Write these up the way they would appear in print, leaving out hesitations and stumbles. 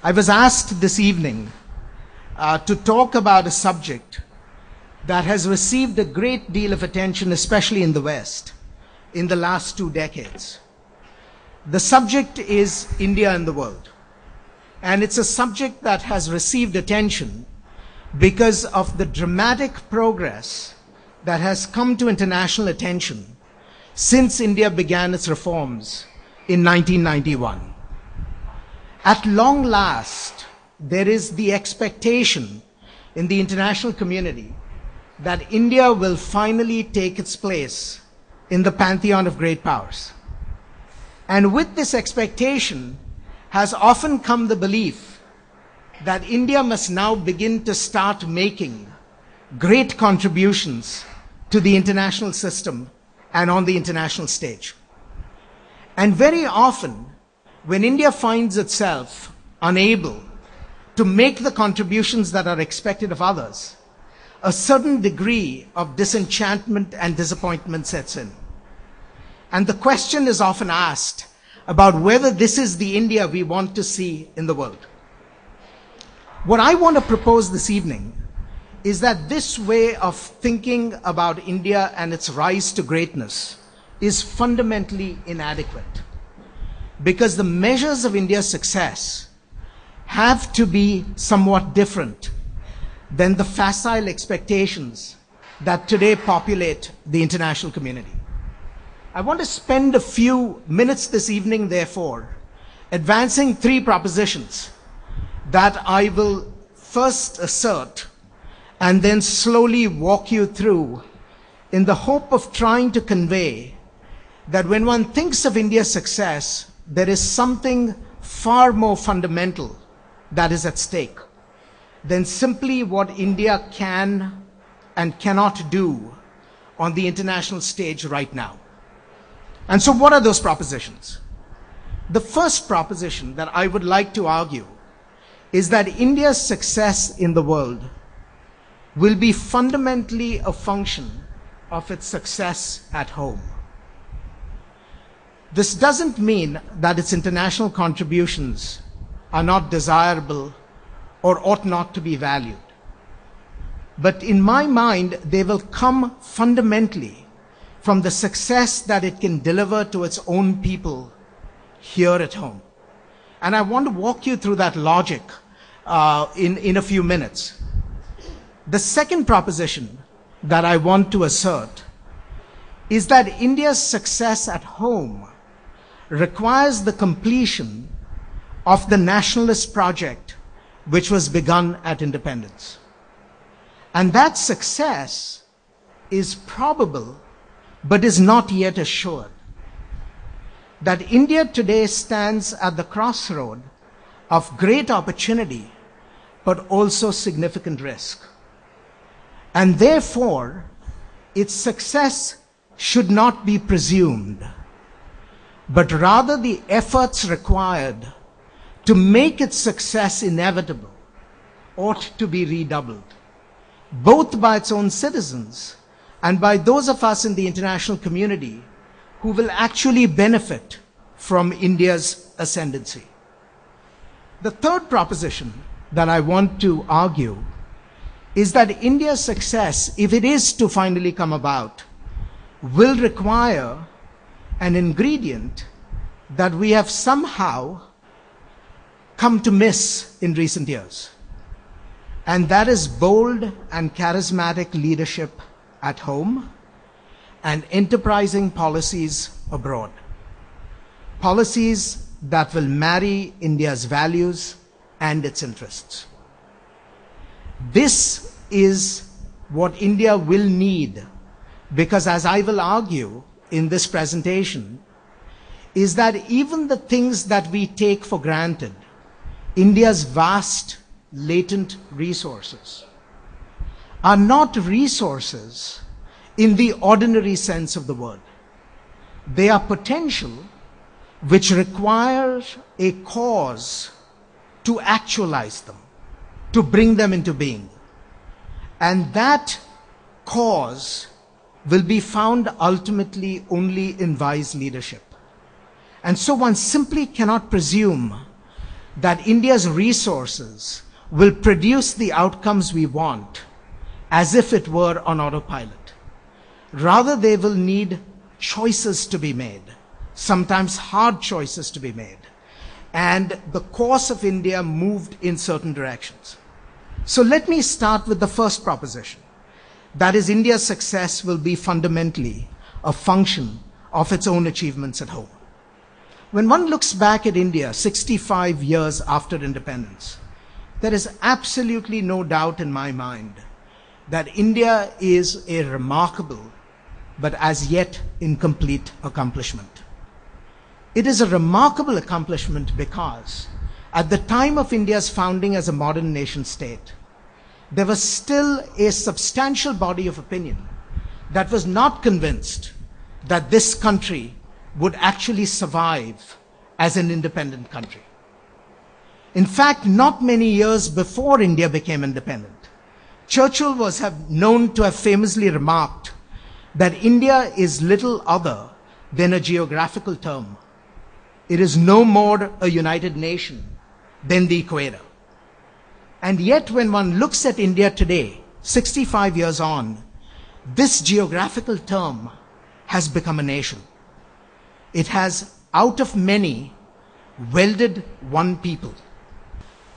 I was asked this evening to talk about a subject that has received a great deal of attention, especially in the West, in the last 2 decades. The subject is India and the world. And it's a subject that has received attention because of the dramatic progress that has come to international attention since India began its reforms in 1991. At long last, there is the expectation in the international community that India will finally take its place in the pantheon of great powers. And with this expectation has often come the belief that India must now begin to start making great contributions to the international system and on the international stage. And very often, when India finds itself unable to make the contributions that are expected of others, a certain degree of disenchantment and disappointment sets in. And the question is often asked about whether this is the India we want to see in the world. What I want to propose this evening is that this way of thinking about India and its rise to greatness is fundamentally inadequate, because the measures of India's success have to be somewhat different than the facile expectations that today populate the international community. I want to spend a few minutes this evening, therefore, advancing 3 propositions that I will first assert and then slowly walk you through in the hope of trying to convey that when one thinks of India's success, there is something far more fundamental that is at stake than simply what India can and cannot do on the international stage right now. And so what are those propositions? The first proposition that I would like to argue is that India's success in the world will be fundamentally a function of its success at home. This doesn't mean that its international contributions are not desirable or ought not to be valued. But in my mind, they will come fundamentally from the success that it can deliver to its own people here at home. And I want to walk you through that logic in a few minutes. The second proposition that I want to assert is that India's success at home requires the completion of the nationalist project which was begun at independence. And that success is probable but is not yet assured. That India today stands at the crossroad of great opportunity but also significant risk. And therefore, its success should not be presumed, but rather the efforts required to make its success inevitable ought to be redoubled, both by its own citizens and by those of us in the international community who will actually benefit from India's ascendancy. The third proposition that I want to argue is that India's success, if it is to finally come about, will require an ingredient that we have somehow come to miss in recent years. And that is bold and charismatic leadership at home and enterprising policies abroad. Policies that will marry India's values and its interests. This is what India will need, because as I will argue in this presentation, is that even the things that we take for granted, India's vast latent resources, are not resources in the ordinary sense of the word. They are potential which require a cause to actualize them, to bring them into being. And that cause will be found ultimately only in wise leadership. And so one simply cannot presume that India's resources will produce the outcomes we want as if it were on autopilot. Rather, they will need choices to be made, sometimes hard choices to be made. And the course of India moved in certain directions. So let me start with the first proposition. That is, India's success will be fundamentally a function of its own achievements at home. When one looks back at India 65 years after independence, there is absolutely no doubt in my mind that India is a remarkable but as yet incomplete accomplishment. It is a remarkable accomplishment because at the time of India's founding as a modern nation state, there was still a substantial body of opinion that was not convinced that this country would actually survive as an independent country. In fact, not many years before India became independent, Churchill was known to have famously remarked that India is little other than a geographical term. It is no more a united nation than the equator. And yet, when one looks at India today, 65 years on, this geographical term has become a nation. It has, out of many, welded one people.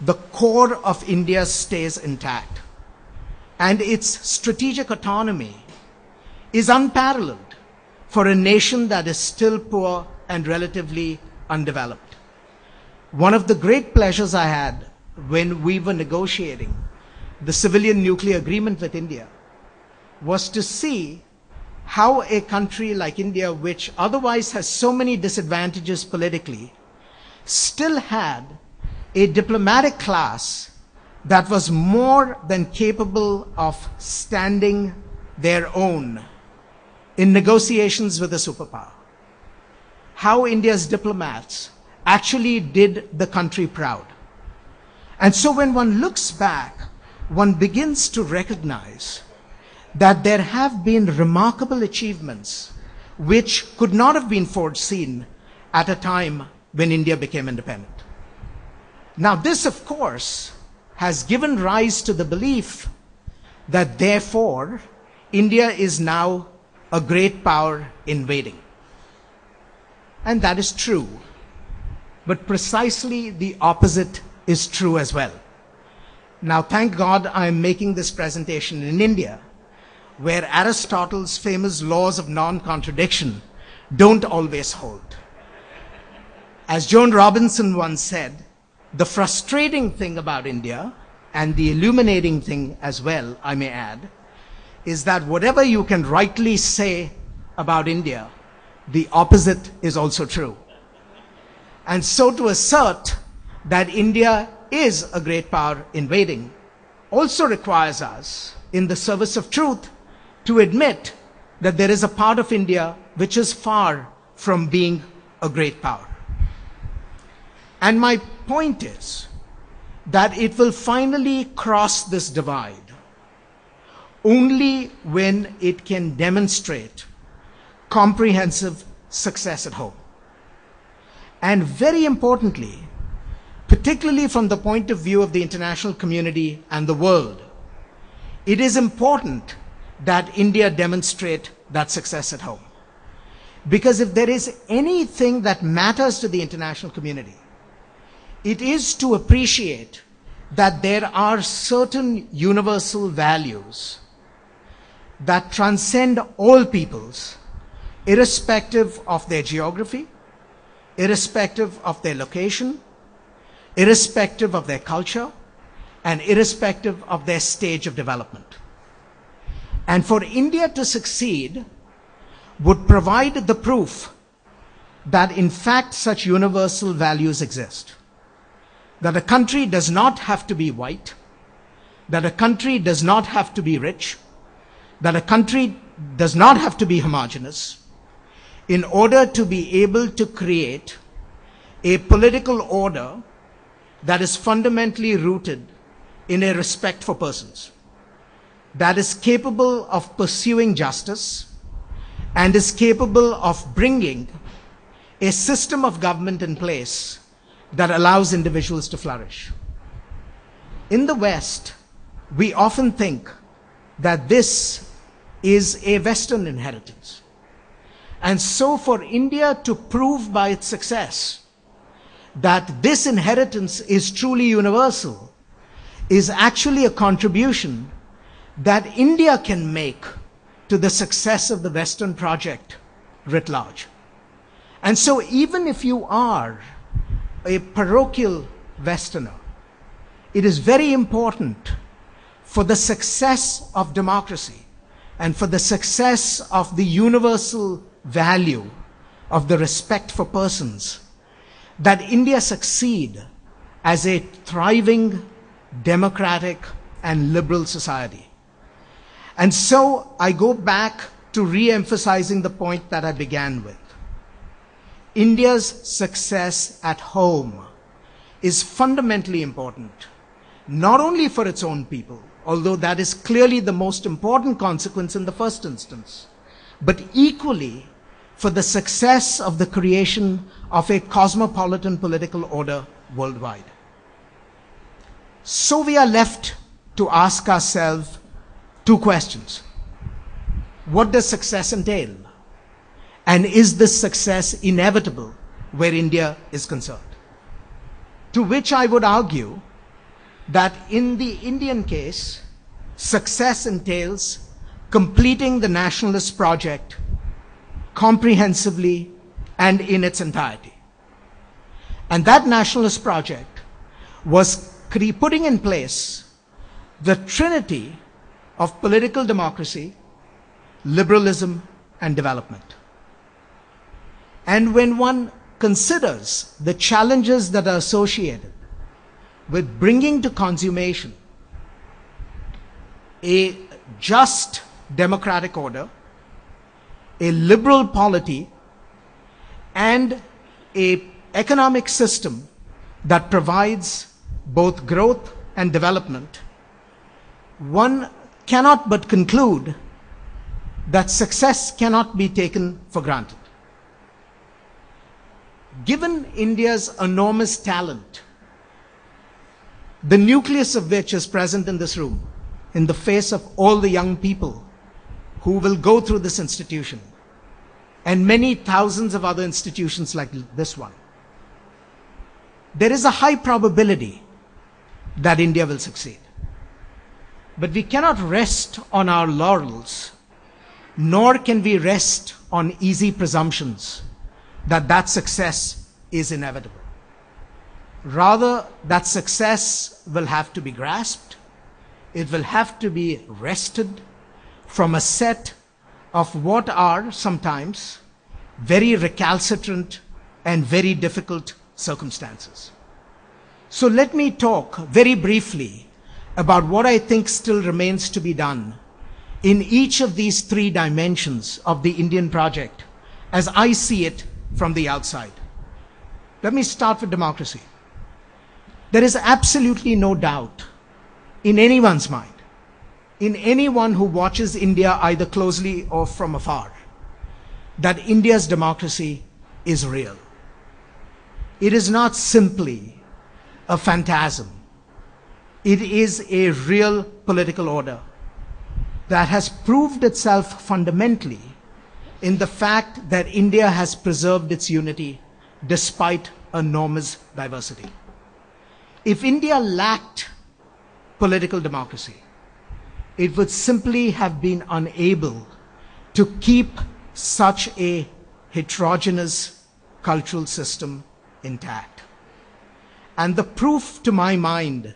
The core of India stays intact, and its strategic autonomy is unparalleled for a nation that is still poor and relatively undeveloped. One of the great pleasures I had when we were negotiating the civilian nuclear agreement with India was to see how a country like India, which otherwise has so many disadvantages politically, still had a diplomatic class that was more than capable of standing their own in negotiations with a superpower. How India's diplomats actually did the country proud. And so when one looks back, one begins to recognize that there have been remarkable achievements which could not have been foreseen at a time when India became independent. Now, this, of course, has given rise to the belief that therefore India is now a great power invading. And that is true. But precisely the opposite is true as well. Now, thank God I am making this presentation in India, where Aristotle's famous laws of non-contradiction don't always hold. As Joan Robinson once said, the frustrating thing about India, and the illuminating thing as well, I may add, is that whatever you can rightly say about India, the opposite is also true. And so to assert that India is a great power invading also requires us, in the service of truth, to admit that there is a part of India which is far from being a great power. And my point is that it will finally cross this divide only when it can demonstrate comprehensive success at home. And very importantly, particularly from the point of view of the international community and the world, it is important that India demonstrate that success at home. Because if there is anything that matters to the international community, it is to appreciate that there are certain universal values that transcend all peoples, irrespective of their geography, irrespective of their location, irrespective of their culture, and irrespective of their stage of development. And for India to succeed would provide the proof that in fact such universal values exist. That a country does not have to be white, that a country does not have to be rich, that a country does not have to be homogeneous in order to be able to create a political order that is fundamentally rooted in a respect for persons, that is capable of pursuing justice and is capable of bringing a system of government in place that allows individuals to flourish. In the West, we often think that this is a Western inheritance. And so for India to prove by its success that this inheritance is truly universal is actually a contribution that India can make to the success of the Western project writ large. And so even if you are a parochial Westerner, it is very important for the success of democracy and for the success of the universal value of the respect for persons that India succeed as a thriving, democratic, and liberal society. And so I go back to re-emphasizing the point that I began with. India's success at home is fundamentally important, not only for its own people, although that is clearly the most important consequence in the first instance, but equally for the success of the creation of a cosmopolitan political order worldwide. So we are left to ask ourselves two questions. What does success entail? And is this success inevitable where India is concerned? To which I would argue that in the Indian case, success entails completing the nationalist project comprehensively and in its entirety. And that nationalist project was putting in place the trinity of political democracy, liberalism, and development. And when one considers the challenges that are associated with bringing to consummation a just democratic order, a liberal polity, and an economic system that provides both growth and development, one cannot but conclude that success cannot be taken for granted. Given India's enormous talent, the nucleus of which is present in this room, in the face of all the young people who will go through this institution, and many thousands of other institutions like this one, there is a high probability that India will succeed. But we cannot rest on our laurels, nor can we rest on easy presumptions that that success is inevitable. Rather, that success will have to be grasped. It will have to be wrested from a set of what are sometimes very recalcitrant and very difficult circumstances. So let me talk very briefly about what I think still remains to be done in each of these three dimensions of the Indian project as I see it from the outside. Let me start with democracy. There is absolutely no doubt in anyone's mind, in anyone who watches India either closely or from afar, that India's democracy is real. It is not simply a phantasm. It is a real political order that has proved itself fundamentally in the fact that India has preserved its unity despite enormous diversity. If India lacked political democracy, it would simply have been unable to keep such a heterogeneous cultural system intact. And the proof, to my mind,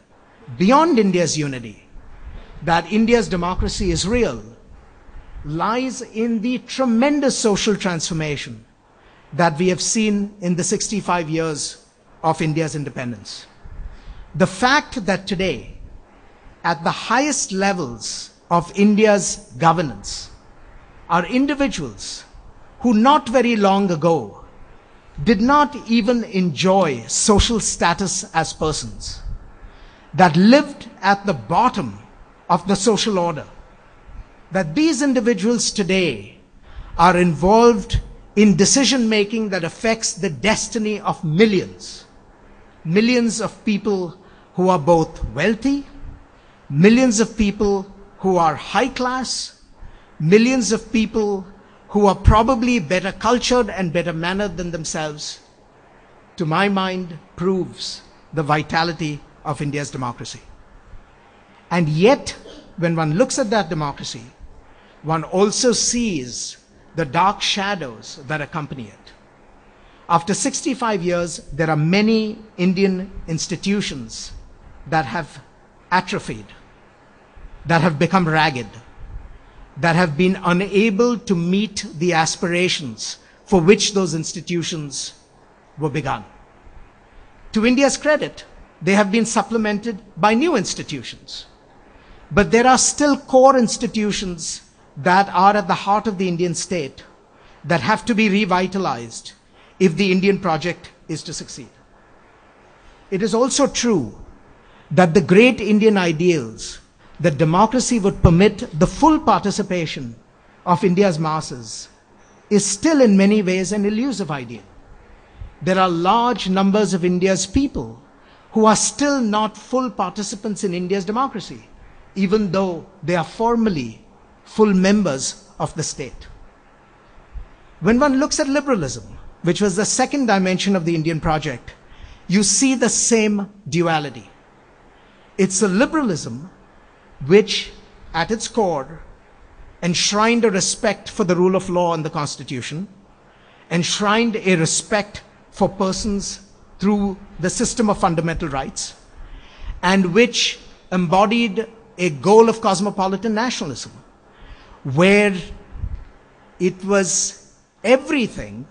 beyond India's unity, that India's democracy is real, lies in the tremendous social transformation that we have seen in the 65 years of India's independence. The fact that today, at the highest levels of India's governance, are individuals who not very long ago did not even enjoy social status as persons, that lived at the bottom of the social order, that these individuals today are involved in decision making that affects the destiny of millions, millions of people who are both wealthy, millions of people who are high class, millions of people who are probably better cultured and better mannered than themselves, to my mind, proves the vitality of India's democracy. And yet, when one looks at that democracy, one also sees the dark shadows that accompany it. After 65 years, there are many Indian institutions that have atrophied, that have become ragged, that have been unable to meet the aspirations for which those institutions were begun. To India's credit, they have been supplemented by new institutions. But there are still core institutions that are at the heart of the Indian state that have to be revitalized if the Indian project is to succeed. It is also true that the great Indian ideals that democracy would permit the full participation of India's masses is still in many ways an elusive ideal. There are large numbers of India's people who are still not full participants in India's democracy, even though they are formally full members of the state. When one looks at liberalism, which was the second dimension of the Indian project, you see the same duality. It's a liberalism which, at its core, enshrined a respect for the rule of law and the Constitution, enshrined a respect for persons through the system of fundamental rights, and which embodied a goal of cosmopolitan nationalism, where it was everything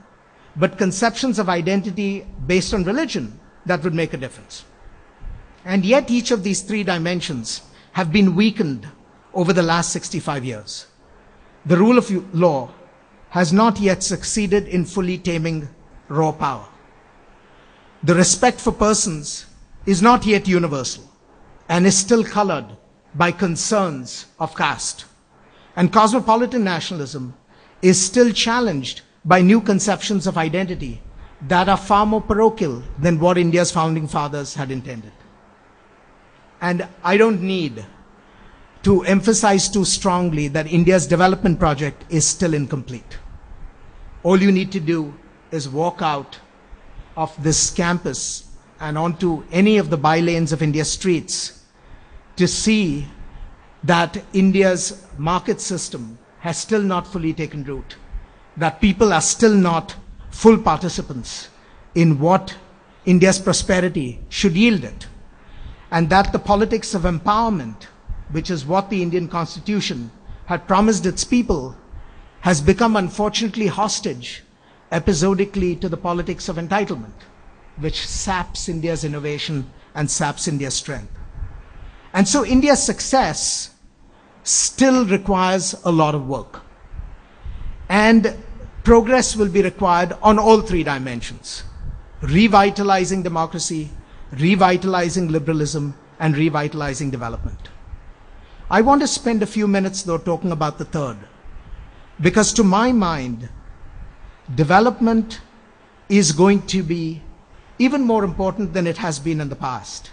but conceptions of identity based on religion that would make a difference. And yet each of these three dimensions have been weakened over the last 65 years. The rule of law has not yet succeeded in fully taming raw power. The respect for persons is not yet universal and is still colored by concerns of caste. And cosmopolitan nationalism is still challenged by new conceptions of identity that are far more parochial than what India's founding fathers had intended. And I don't need to emphasize too strongly that India's development project is still incomplete. All you need to do is walk out of this campus and onto any of the bylanes of India's streets to see that India's market system has still not fully taken root, that people are still not full participants in what India's prosperity should yield it, and that the politics of empowerment, which is what the Indian Constitution had promised its people, has become unfortunately hostage episodically to the politics of entitlement, which saps India's innovation and saps India's strength. And so India's success still requires a lot of work. And progress will be required on all three dimensions: revitalizing democracy, revitalizing liberalism, and revitalizing development. I want to spend a few minutes, though, talking about the third, because to my mind, development is going to be even more important than it has been in the past.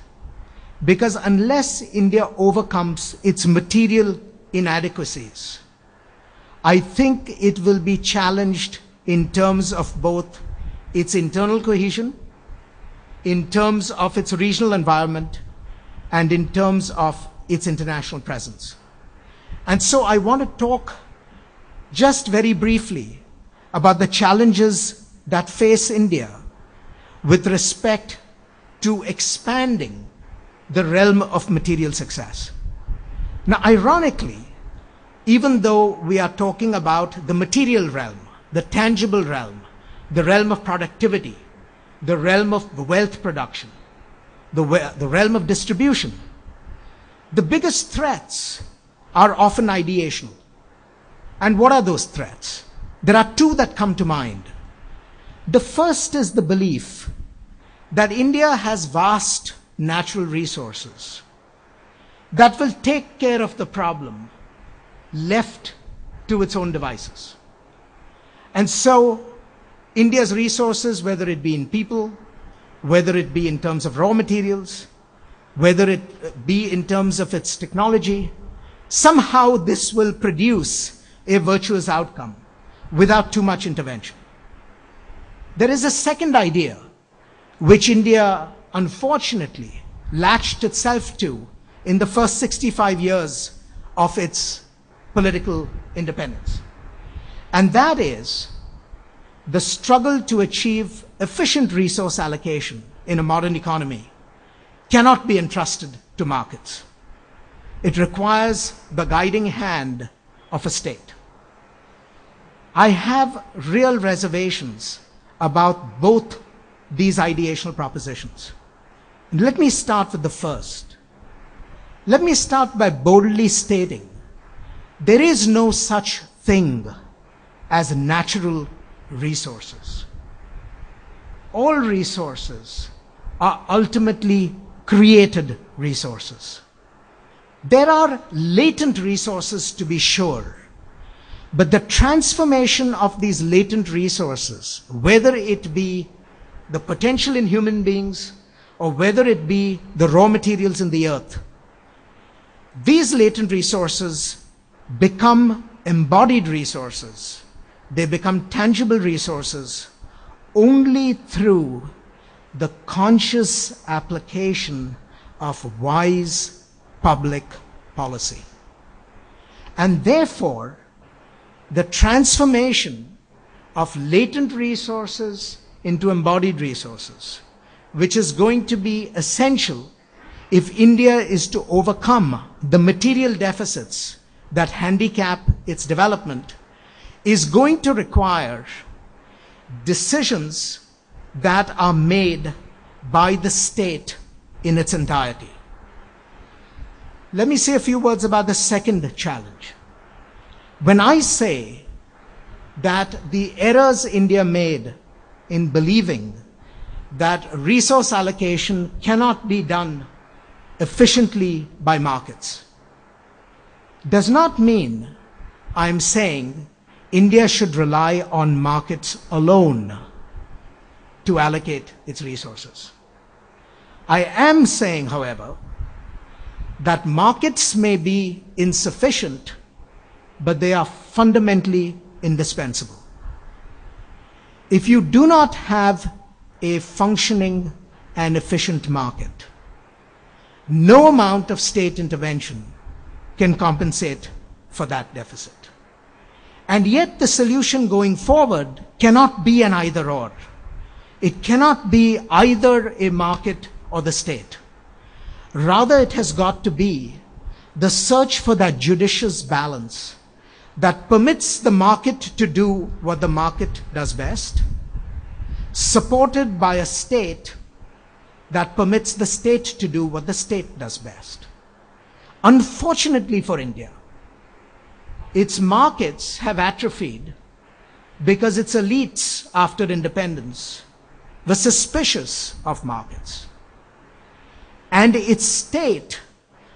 Because unless India overcomes its material inadequacies, I think it will be challenged in terms of both its internal cohesion, in terms of its regional environment, and in terms of its international presence. And so I want to talk just very briefly about the challenges that face India with respect to expanding the realm of material success. Now, ironically, even though we are talking about the material realm, the tangible realm, the realm of productivity, the realm of wealth production, the realm of distribution, the biggest threats are often ideational. And what are those threats? There are two that come to mind. The first is the belief that India has vast natural resources that will take care of the problem left to its own devices. And so India's resources, whether it be in people, whether it be in terms of raw materials, whether it be in terms of its technology, somehow this will produce a virtuous outcome without too much intervention. There is a second idea which India unfortunately latched itself to in the first 65 years of its political independence. And that is the struggle to achieve efficient resource allocation in a modern economy cannot be entrusted to markets. It requires the guiding hand of a state. I have real reservations about both these ideational propositions. Let me start with the first. Let me start by boldly stating there is no such thing as natural resources. All resources are ultimately created resources. There are latent resources, to be sure, but the transformation of these latent resources, whether it be the potential in human beings or whether it be the raw materials in the earth, these latent resources become embodied resources. They become tangible resources only through the conscious application of wise public policy. And therefore, the transformation of latent resources into embodied resources, which is going to be essential if India is to overcome the material deficits that handicap its development, is going to require decisions that are made by the state in its entirety. Let me say a few words about the second challenge. When I say that the errors India made in believing that resource allocation cannot be done efficiently by markets, does not mean I'm saying India should rely on markets alone to allocate its resources. I am saying, however, that markets may be insufficient, but they are fundamentally indispensable. If you do not have a functioning and efficient market, no amount of state intervention can compensate for that deficit. And yet the solution going forward cannot be an either-or. It cannot be either a market or the state. Rather, it has got to be the search for that judicious balance that permits the market to do what the market does best, supported by a state that permits the state to do what the state does best. Unfortunately for India, its markets have atrophied because its elites after independence were suspicious of markets. And its state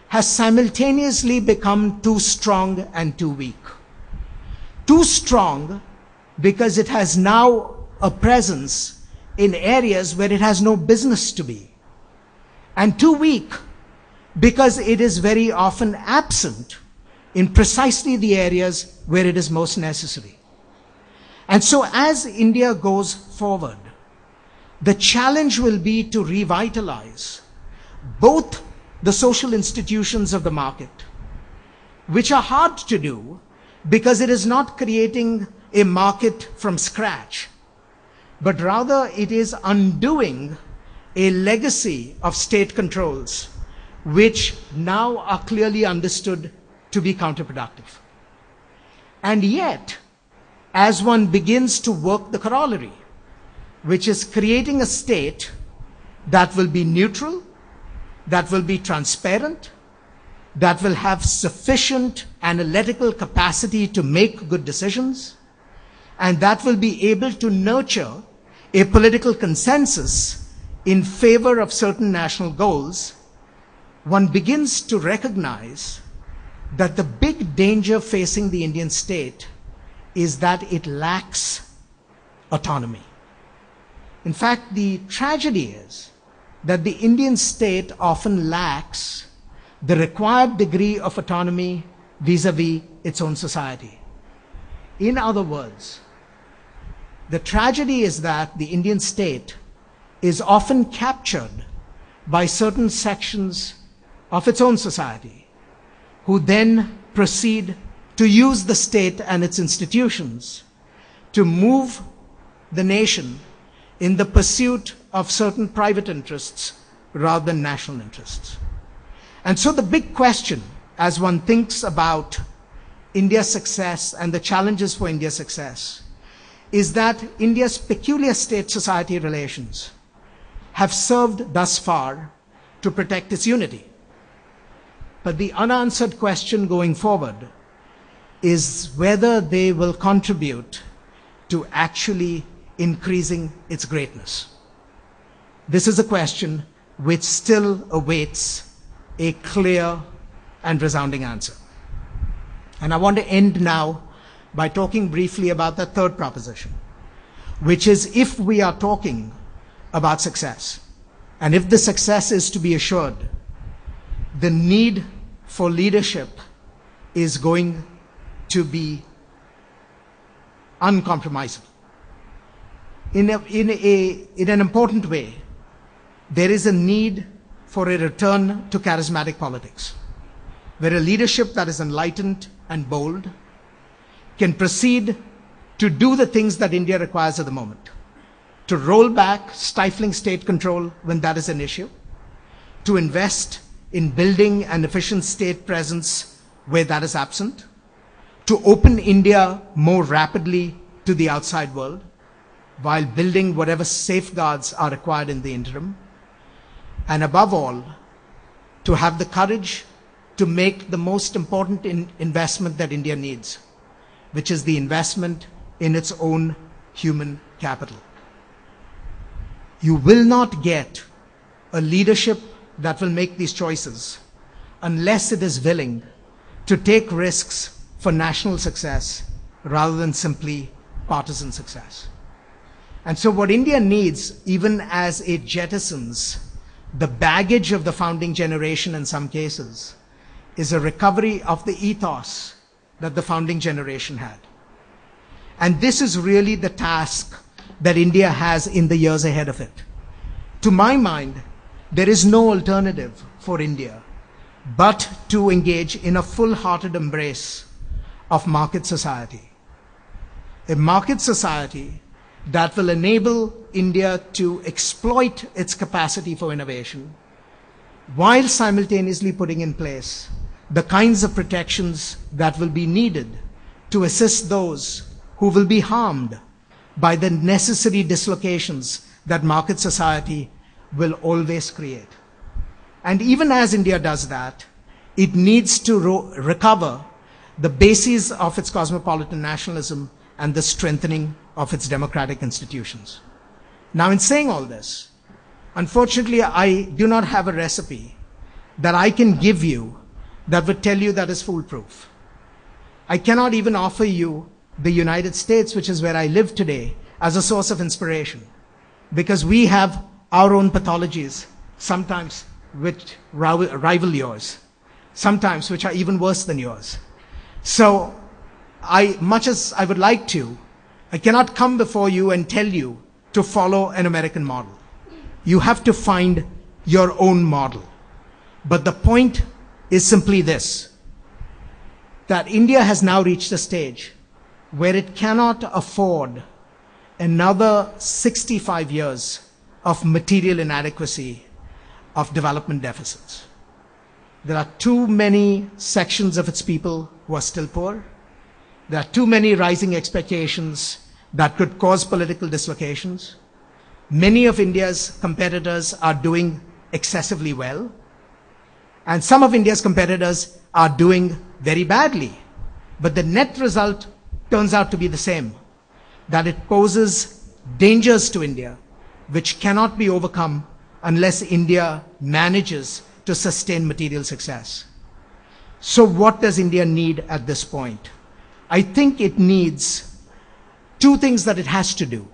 has simultaneously become too strong and too weak. Too strong because it has now a presence in areas where it has no business to be. And too weak because it is very often absent in precisely the areas where it is most necessary. And so as India goes forward, the challenge will be to revitalize both the social institutions of the market, which are hard to do because it is not creating a market from scratch, but rather it is undoing a legacy of state controls which now are clearly understood to be counterproductive. And yet, as one begins to work the corollary, which is creating a state that will be neutral, that will be transparent, that will have sufficient analytical capacity to make good decisions, and that will be able to nurture a political consensus in favor of certain national goals, one begins to recognize that the big danger facing the Indian state is that it lacks autonomy. In fact, the tragedy is that the Indian state often lacks the required degree of autonomy vis-à-vis its own society. In other words, the tragedy is that the Indian state is often captured by certain sections of its own society, who then proceed to use the state and its institutions to move the nation in the pursuit of certain private interests rather than national interests. And so the big question, as one thinks about India's success and the challenges for India's success, is that India's peculiar state-society relations have served thus far to protect its unity. But the unanswered question going forward is whether they will contribute to actually increasing its greatness. This is a question which still awaits a clear and resounding answer. And I want to end now by talking briefly about the third proposition, which is, if we are talking about success, and if the success is to be assured, the need for leadership is going to be uncompromisable. In an important way, there is a need for a return to charismatic politics, where a leadership that is enlightened and bold can proceed to do the things that India requires at the moment, to roll back stifling state control when that is an issue, to invest in building an efficient state presence where that is absent, to open India more rapidly to the outside world, while building whatever safeguards are required in the interim, and above all, to have the courage to make the most important investment that India needs, which is the investment in its own human capital. You will not get a leadership that will make these choices unless it is willing to take risks for national success rather than simply partisan success. And so what India needs, even as it jettisons the baggage of the founding generation in some cases, is a recovery of the ethos that the founding generation had. And this is really the task that India has in the years ahead of it. To my mind, there is no alternative for India but to engage in a full-hearted embrace of market society. A market society that will enable India to exploit its capacity for innovation while simultaneously putting in place the kinds of protections that will be needed to assist those who will be harmed by the necessary dislocations that market society will always create. And even as India does that, it needs to recover the bases of its cosmopolitan nationalism and the strengthening of its democratic institutions. Now, in saying all this, unfortunately, I do not have a recipe that I can give you that would tell you that is foolproof. I cannot even offer you the United States, which is where I live today, as a source of inspiration, because we have our own pathologies, sometimes which rival yours, sometimes which are even worse than yours. So, much as I would like to, I cannot come before you and tell you to follow an American model. You have to find your own model. But the point is simply this, that India has now reached a stage where it cannot afford another 65 years of material inadequacy, of development deficits. There are too many sections of its people who are still poor. There are too many rising expectations that could cause political dislocations. Many of India's competitors are doing excessively well, and some of India's competitors are doing very badly. But the net result turns out to be the same, that it poses dangers to India which cannot be overcome unless India manages to sustain material success. So what does India need at this point? I think it needs two things that it has to do.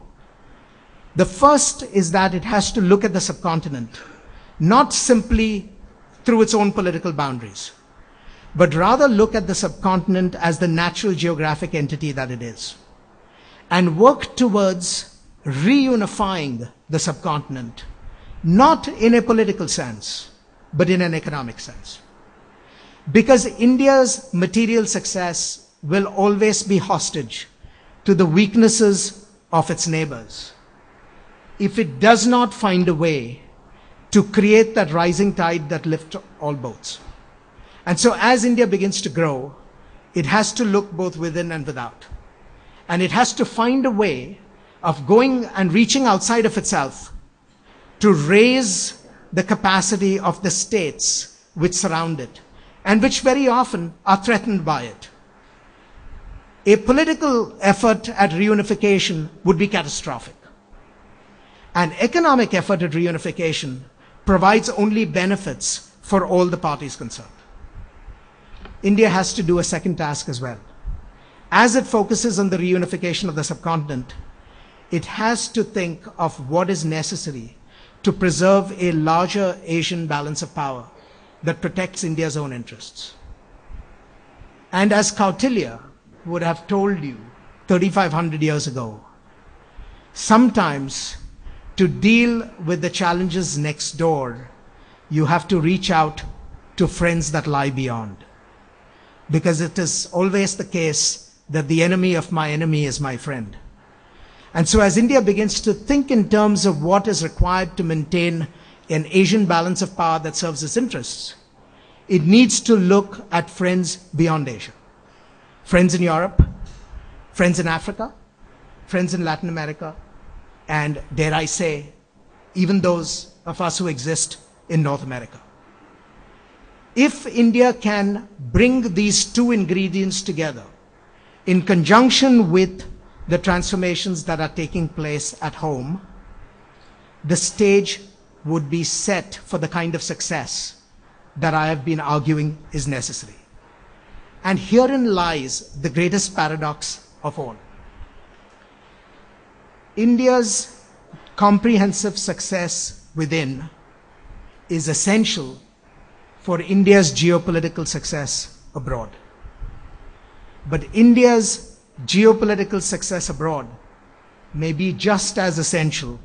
The first is that it has to look at the subcontinent, not simply through its own political boundaries, but rather look at the subcontinent as the natural geographic entity that it is, and work towards reunifying the subcontinent, not in a political sense, but in an economic sense. Because India's material success will always be hostage to the weaknesses of its neighbors if it does not find a way to create that rising tide that lifts all boats. And so as India begins to grow, it has to look both within and without. And it has to find a way of going and reaching outside of itself to raise the capacity of the states which surround it, and which very often are threatened by it. A political effort at reunification would be catastrophic. An economic effort at reunification provides only benefits for all the parties concerned. India has to do a second task as well. As it focuses on the reunification of the subcontinent, it has to think of what is necessary to preserve a larger Asian balance of power that protects India's own interests. And as Kautilya would have told you 3,500 years ago, sometimes to deal with the challenges next door, you have to reach out to friends that lie beyond. Because it is always the case that the enemy of my enemy is my friend. And so as India begins to think in terms of what is required to maintain an Asian balance of power that serves its interests, it needs to look at friends beyond Asia. Friends in Europe, friends in Africa, friends in Latin America, and dare I say, even those of us who exist in North America. If India can bring these two ingredients together in conjunction with the transformations that are taking place at home, the stage would be set for the kind of success that I have been arguing is necessary. And herein lies the greatest paradox of all. India's comprehensive success within is essential for India's geopolitical success abroad. But India's geopolitical success abroad may be just as essential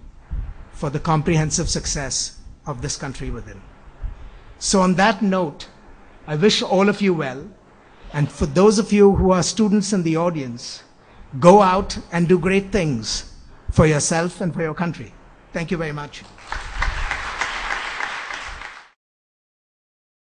for the comprehensive success of this country within. So on that note, I wish all of you well. And for those of you who are students in the audience, go out and do great things for yourself and for your country. Thank you very much.